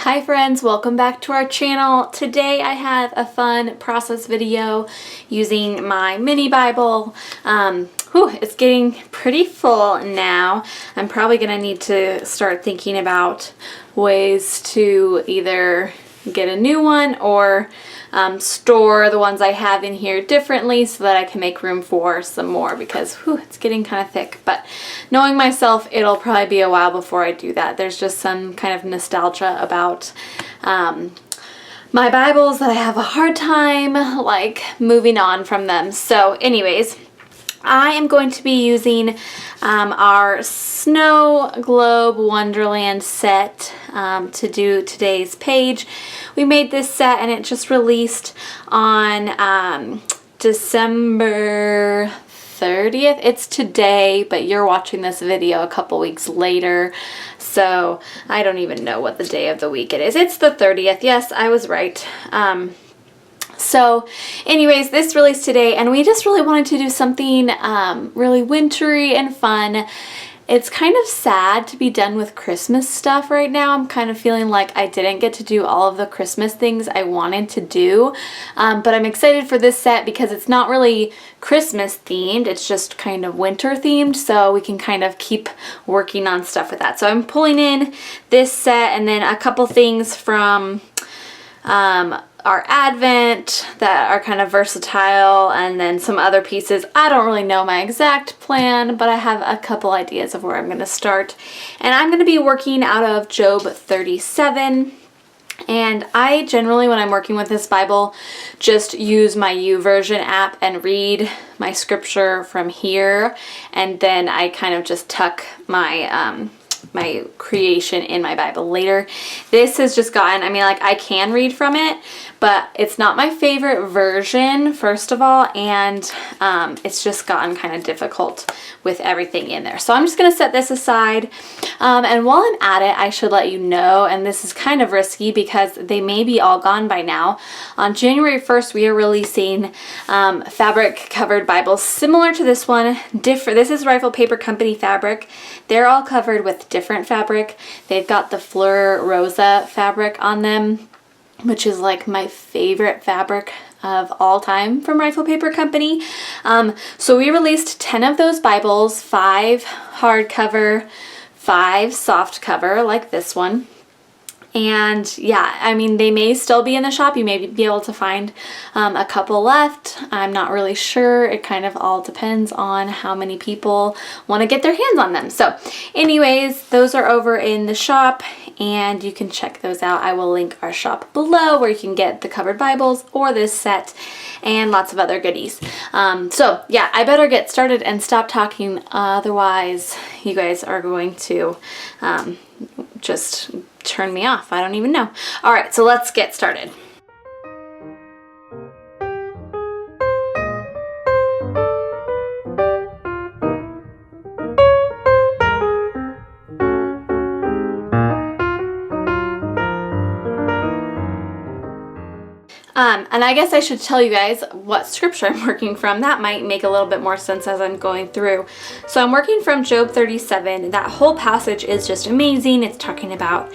Hi friends, welcome back to our channel. Today I have a fun process video using my mini Bible. It's getting pretty full now. I'm probably gonna need to start thinking about ways to either get a new one or store the ones I have in here differently so that I can make room for some more because it's getting kind of thick. But knowing myself, it'll probably be a while before I do that. There's just some kind of nostalgia about my Bibles that I have a hard time like moving on from them. So anyways, I am going to be using our Snow Globe Wonderland set to do today's page. We made this set and it just released on December 30th. It's today, but you're watching this video a couple weeks later, so I don't even know what the day of the week it is. It's the 30th. Yes, I was right. So anyways, this released today and we just really wanted to do something really wintry and fun. It's kind of sad to be done with Christmas stuff right now. I'm kind of feeling like I didn't get to do all of the Christmas things I wanted to do, but I'm excited for this set because it's not really Christmas themed, it's just kind of winter themed, so we can kind of keep working on stuff with that. So I'm pulling in this set and then a couple things from our Advent that are kind of versatile, and then some other pieces. I don't really know my exact plan, but I have a couple ideas of where I'm going to start. And I'm going to be working out of Job 37. And I generally, when I'm working with this Bible, just use my YouVersion app and read my scripture from here. And then I kind of just tuck my my creation in my Bible later. This has just gotten, I can read from it, but it's not my favorite version, first of all, and it's just gotten kind of difficult with everything in there. So I'm just going to set this aside, and while I'm at it, I should let you know, and this is kind of risky because they may be all gone by now. On January 1st, we are releasing fabric covered Bibles similar to this one. This is Rifle Paper Company fabric. They're all covered with different fabric. They've got the Fleur Rosa fabric on them, which is like my favorite fabric of all time from Rifle Paper Company. So we released 10 of those Bibles, 5 hardcover, 5 soft cover like this one. And yeah, they may still be in the shop. You may be able to find a couple left. I'm not really sure. It kind of all depends on how many people want to get their hands on them. So anyways, those are over in the shop and you can check those out. I will link our shop below where you can get the covered Bibles or this set and lots of other goodies. So yeah, I better get started and stop talking. Otherwise, you guys are going to just turn me off. I don't even know. All right, so let's get started. And I guess I should tell you guys what scripture I'm working from. That might make a little bit more sense as I'm going through. So I'm working from Job 37. That whole passage is just amazing. It's talking about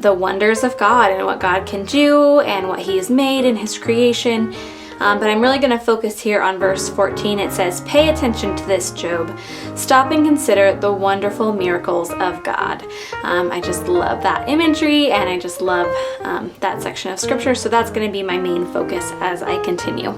the wonders of God and what God can do and what He has made in His creation. But I'm really going to focus here on verse 14. It says, "Pay attention to this, Job. Stop and consider the wonderful miracles of God." I just love that imagery and I just love that section of scripture. So that's going to be my main focus as I continue.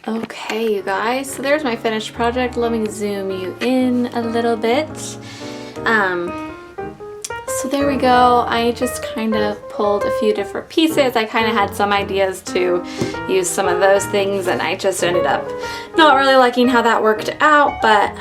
Okay, you guys, so there's my finished project. Let me zoom you in a little bit. So there we go. I just kind of pulled a few different pieces. I kind of had some ideas to use some of those things, and I just ended up not really liking how that worked out, but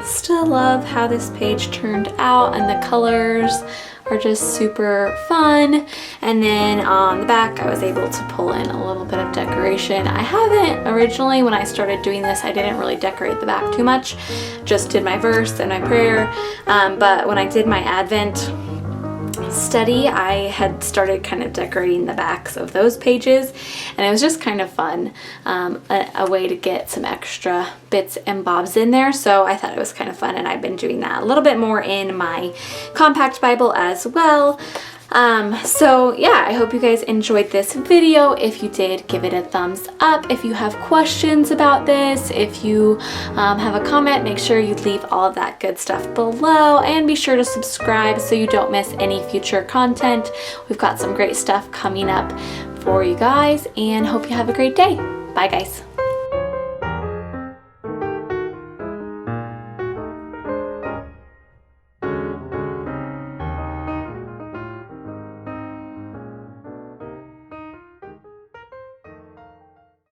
still love how this page turned out, and the colors are just super fun. And then on the back, I was able to pull in a little bit of decoration. I haven't originally, when I started doing this, I didn't really decorate the back too much, just did my verse and my prayer. But when I did my Advent study, I had started kind of decorating the backs of those pages, and it was just kind of fun, a way to get some extra bits and bobs in there. So I thought it was kind of fun, and I've been doing that a little bit more in my compact Bible as well. So yeah, I hope you guys enjoyed this video. If you did, give it a thumbs up. If you have questions about this, if you have a comment, make sure you leave all of that good stuff below, and be sure to subscribe so you don't miss any future content. We've got some great stuff coming up for you guys, and hope you have a great day. Bye guys.